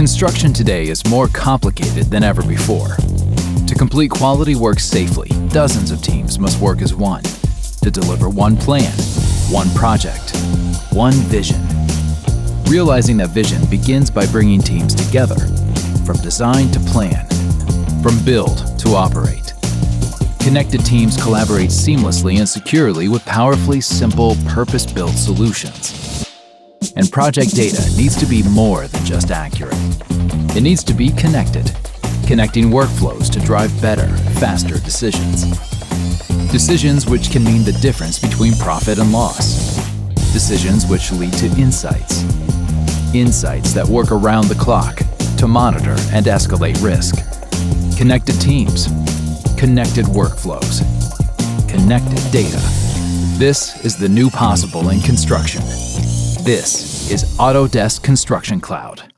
Construction today is more complicated than ever before. To complete quality work safely, dozens of teams must work as one to deliver one plan, one project, one vision. Realizing that vision begins by bringing teams together, from design to plan, from build to operate. Connected teams collaborate seamlessly and securely with powerfully simple, purpose-built solutions. And project data needs to be more than just accurate. It needs to be connected, connecting workflows to drive better, faster decisions. Decisions which can mean the difference between profit and loss. Decisions which lead to insights. Insights that work around the clock to monitor and escalate risk. Connected teams, connected workflows, connected data. This is the new possible in construction. This is Autodesk Construction Cloud.